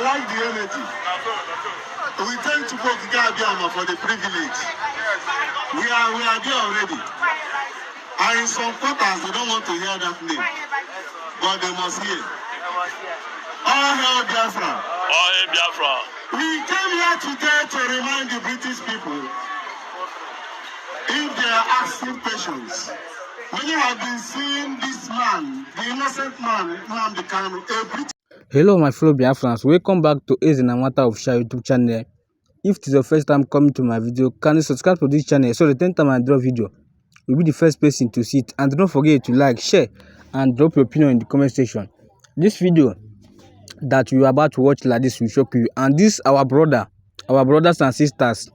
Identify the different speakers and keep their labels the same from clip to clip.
Speaker 1: like the energy. We thank to go Biafra for the privilege. We are there already. And in some quarters, they don't want to hear that name. But they must hear. All hail Biafra.
Speaker 2: All hail Biafra.
Speaker 1: We came here today to remind the British people, if they are asking questions, many have been seeing this man, the innocent man, Nnamedi Kanu, a British.
Speaker 3: Hello my fellow Biafrans, welcome back to Nnamedi official YouTube channel. If it is your first time coming to my video, can you subscribe to this channel so the 10th time I drop video, you'll be the first person to see it. And don't forget to like, share and drop your opinion in the comment section. This video that you are about to watch like this will shock you. And this our brothers and sisters,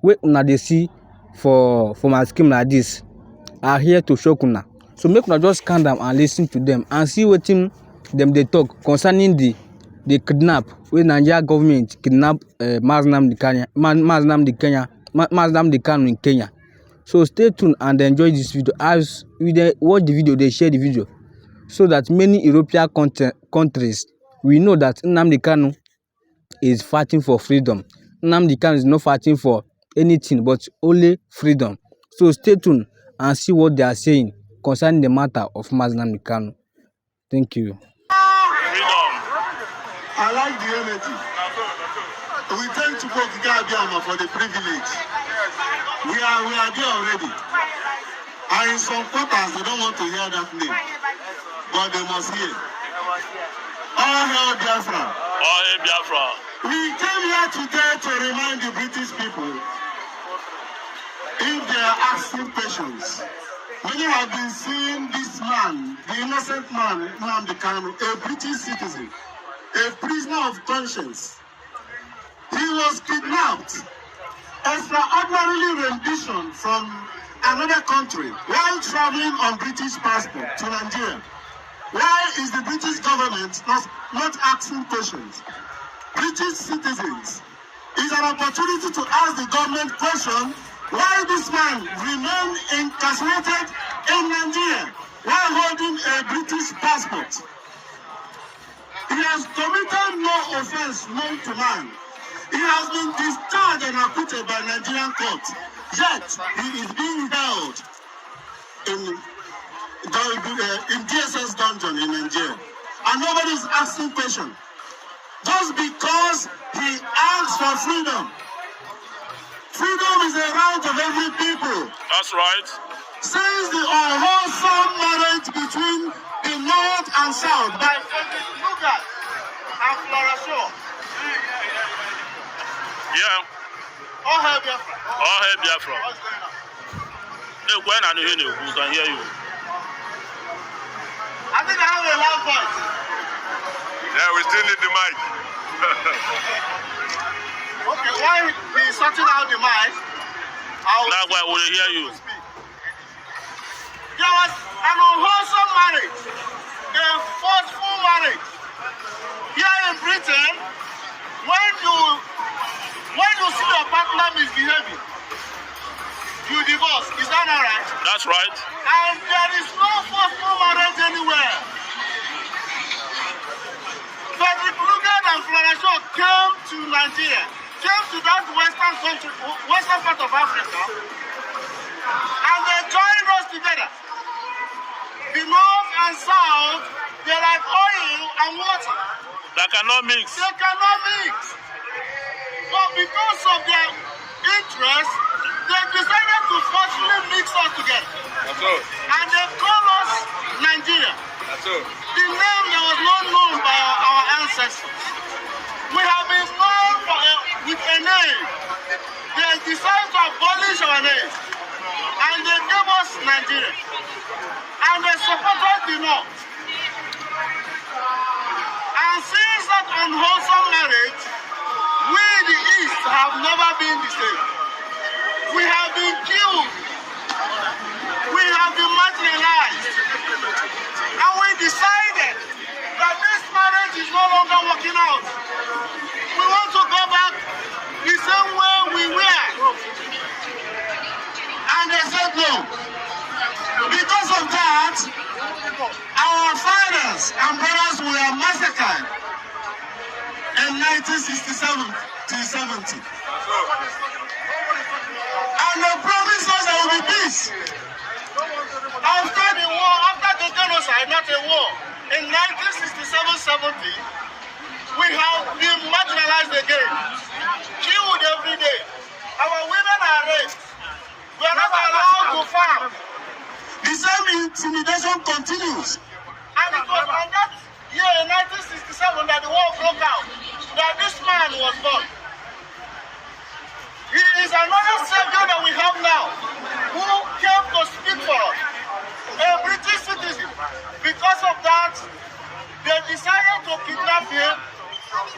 Speaker 3: we una they see for my scheme like this are here to shock una. So make una just calm down and listen to them and see what them they talk concerning the kidnap when Nigeria government kidnap Nnamedi Kanu in Kenya. So stay tuned and enjoy this video. As we watch the video, they share the video so that many European countries we know that Nnamedi Kanu is fighting for freedom. Nnamedi Kanu is not fighting for anything but only freedom. So stay tuned and see what they are saying concerning the matter of Nnamedi Kanu. Thank you.
Speaker 1: I like the energy. We thank to go Biafra for the privilege. We are there already. And in some quarters, they don't want to hear that name. But they must hear. All hail Biafra.
Speaker 2: All hail Biafra.
Speaker 1: We came here today to remind the British people, if they are asking questions, many have been seeing this man, the innocent man, Nnamedi Kanu, a British citizen, a prisoner of conscience. He was kidnapped, extraordinarily rendition from another country while traveling on British passport to Nigeria. Why is the British government not asking questions? British citizens, is an opportunity to ask the government question why this man remained incarcerated in Nigeria while holding a British passport. He has committed no offense known to man. He has been discharged and acquitted by Nigerian court. Yet, he is being held in DSS dungeon in Nigeria. And nobody is asking questions. Just because he asks for freedom. Freedom is a right of every people.
Speaker 2: That's right.
Speaker 1: Since the unwholesome marriage between the North and South by Lucas and Flora Shaw.
Speaker 2: Yeah.
Speaker 1: All hail Biafra.
Speaker 2: All hail Biafra.
Speaker 1: What's going on?
Speaker 2: Hey, when are you here? We can hear you.
Speaker 1: I think I have a loud voice.
Speaker 4: Yeah, we still need the mic.
Speaker 1: Okay, while he's sorting out the mic,
Speaker 2: Now why will hear you?
Speaker 1: There was an unwholesome marriage, a forceful marriage. Here in Britain, when you see your partner misbehaving, you divorce. Is that not right?
Speaker 2: That's right.
Speaker 1: And there is no forceful marriage anywhere. But the Lucas and Flora Shaw came to Nigeria, came to that western country, western part of Africa, and they joined us together. The North and South, they're like oil and water.
Speaker 2: That cannot mix.
Speaker 1: They cannot mix. But because of their interest, they decided to forcefully mix us together.
Speaker 4: That's all.
Speaker 1: And they call us Nigeria.
Speaker 4: That's all.
Speaker 1: The name that was not known by our ancestors. We have been known with a name. They decided to abolish our name. And they gave us Nigeria. And they supported the North. And since that unwholesome marriage, we the East have never been the same. We have been killed. We have been marginalized. And we decided that this marriage is no longer working out. We want to go back the same way we were. And they said no. Because of that, our fathers and brothers were massacred in 1967 till 70. And they promised us there will be peace. After the war, after the genocide, not a war, in 1967-70, we have been marginalized again, killed every day. Our women are raped. We are not allowed to farm. The same intimidation continues. And it was on that year in 1967 that the war broke out, that this man was born. He is another savior that we have now, who came to speak for us, a British citizen. Because of that, they decided to kidnap him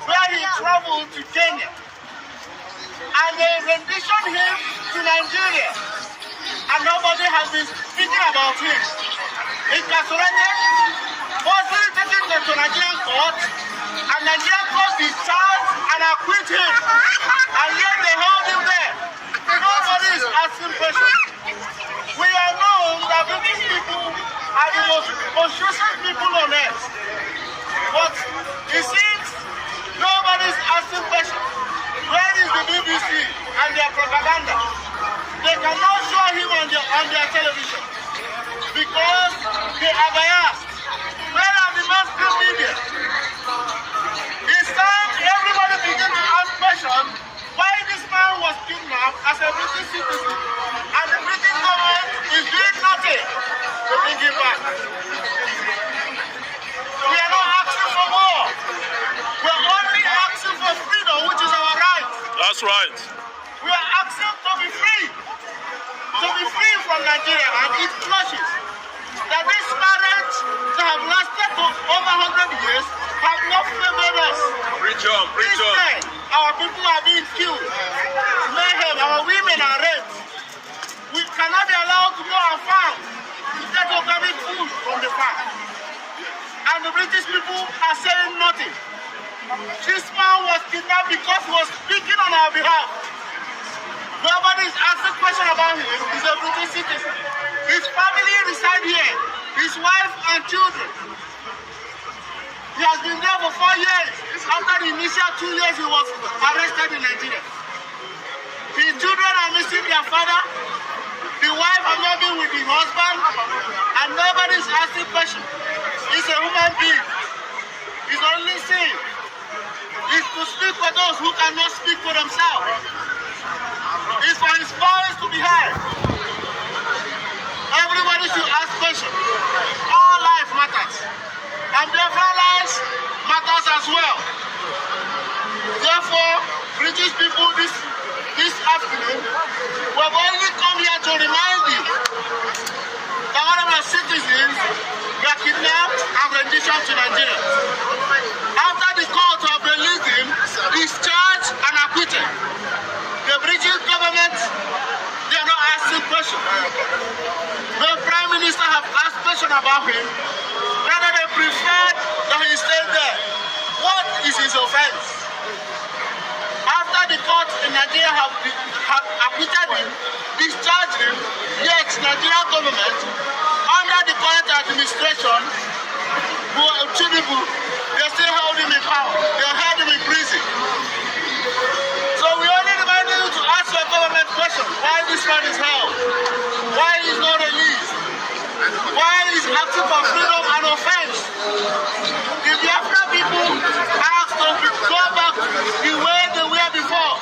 Speaker 1: where he traveled to Kenya. And they renditioned him to Nigeria. And nobody has been speaking about him. Incarcerated, forcibly taken to Nigerian court, and Nigerian court discharged and acquit him. And yet they hold him there. Nobody is asking questions. We are known that British people are the most conscientious people on earth. But it seems nobody is asking questions. Where is the BBC and their propaganda? They cannot show him on their television because they are biased. Where are the mainstream media? It's time everybody begin to ask questions why this man was kidnapped as a British citizen and the British government is doing nothing to bring him back. We are not asking for more. We are only asking for freedom, which is our right.
Speaker 2: That's right.
Speaker 1: We are asking to be free from Nigeria and its clutches. That this marriage that have lasted for over 100 years have not favored us.
Speaker 4: Preach on, preach on.
Speaker 1: Instead, our people are being killed. Mayhem, our women are raped. We cannot be allowed to go and farm to get organic food from the farm. And the British people are saying nothing. This man was kidnapped because he was speaking on our behalf. Nobody is asking questions about him. He's a British citizen. His family reside here. His wife and children. He has been there for 4 years. After the initial 2 years, he was arrested in Nigeria. His children are missing their father. The wife has not been with the husband. And nobody is asking questions. He's a human being. His only sin is to speak for those who cannot speak for themselves. It's for his voice to be heard. Everybody should ask questions. All life matters. And Biafran lives matters as well. Therefore, British people this afternoon, we have only come here to remind you that one of our citizens were kidnapped and renditioned to Nigeria. After the court have released him, discharged and acquitted, the British government, they are not asking questions. The Prime Minister have asked questions about him. Rather, they preferred that he stayed there. What is his offense? After the court in Nigeria have acquitted him, discharged him, yet Nigerian government, under the current administration, they still hold him in power. They held him in prison. So we only remind you to ask your government questions. Why this man is held? Why he is not released? Why he is asking for freedom and offense? The Biafran people ask to go back the way they were before.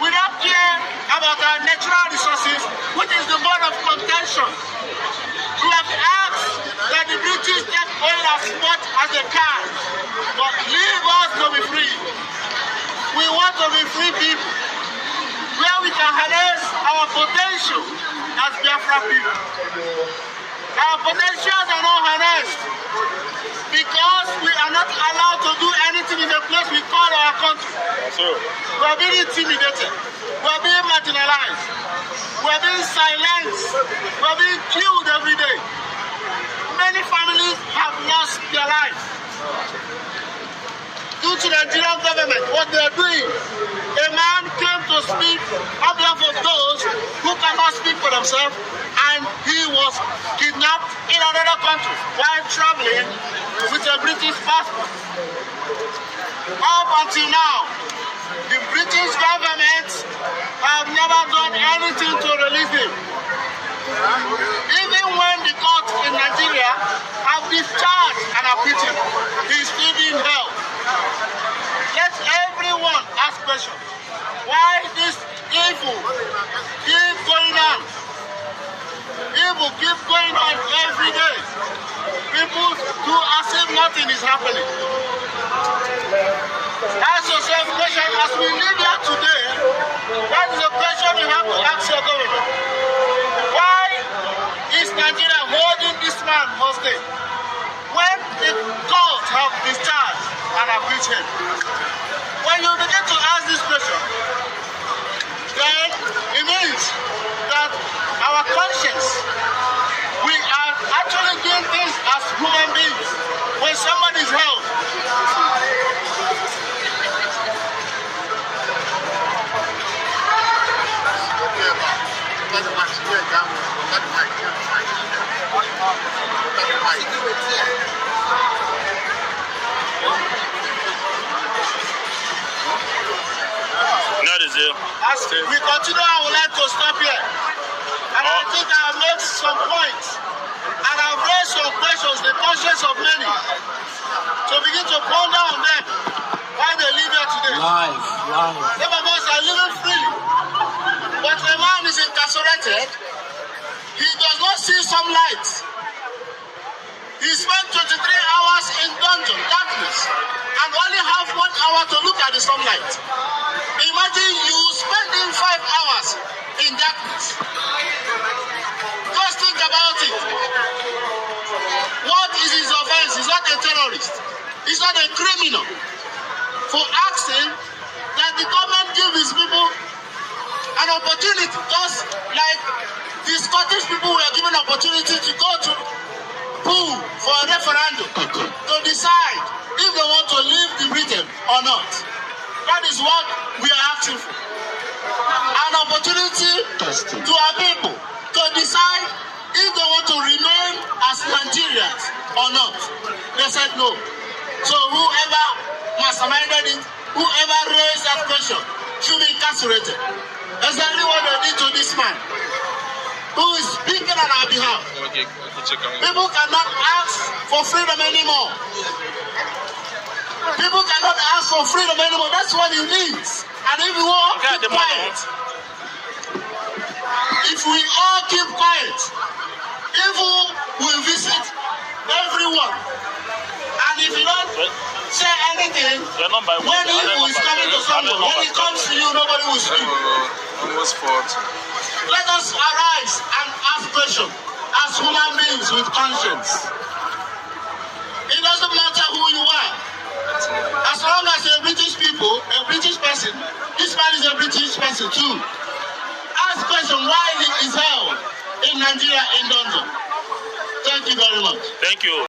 Speaker 1: We don't care about our natural resources, which is the mode of contention. We have asked that the British take oil as much as they can, but leave us to be free. We want to be free people, where we can harness our potential as Biafran people. Our potentials are not harnessed because we are not allowed to do anything in the place we call our country. We are being intimidated. We are being marginalized. We are being silenced. We are being killed every day. Many families have lost their lives due to the Nigerian government. What they are doing, a man came to to speak on behalf of those who cannot speak for themselves, and he was kidnapped in another country while traveling with a British passport. Up until now, the British government have never done anything to release him. Even when the court in Nigeria have discharged and acquitted him, he is still being held. Let everyone ask questions. Why this evil keep going on? Evil keep going on every day. People do as if nothing is happening. Ask yourself a question as we live here today. That is a question you have to ask your government. Why is Nigeria holding this man hostage when the court have discharged and acquitted him? When you begin to ask this question, then it means that our conscience, we are actually doing things as human beings. When somebody is held, as we continue, I would like to stop here. And I think I have made some points. And I have raised some questions, the conscience of many. So begin to ponder on them why they live here today. Some of us are living freely. But a man is incarcerated. He does not see some light. He spent 23 hours in dungeon, darkness, and only have 1 hour to look at the sunlight. Imagine you spending 5 hours in darkness. Just think about it. What is his offense? He's not a terrorist. He's not a criminal. For asking that the government give his people an opportunity, just like the Scottish people were given an opportunity to go to poll for a referendum to decide if they want to leave the Britain or not. That is what we are asking for. An opportunity to our people to decide if they want to remain as Nigerians or not. They said no. So whoever masterminded it, whoever raised that question should be incarcerated. Exactly what they did to this man who is speaking on our behalf. People cannot ask for freedom anymore. People cannot ask for freedom anymore. That's what it means. And if we all keep quiet, if we all keep quiet, evil will visit everyone. And if you don't say anything, when evil is coming to someone, when it comes to you, nobody will speak. Let us arise and ask questions as human beings with conscience. It doesn't matter who you are. As long as you're a British people, a British person, this man is a British person too. Ask question why he is held in Nigeria in dungeon. Thank you very much.
Speaker 2: Thank you.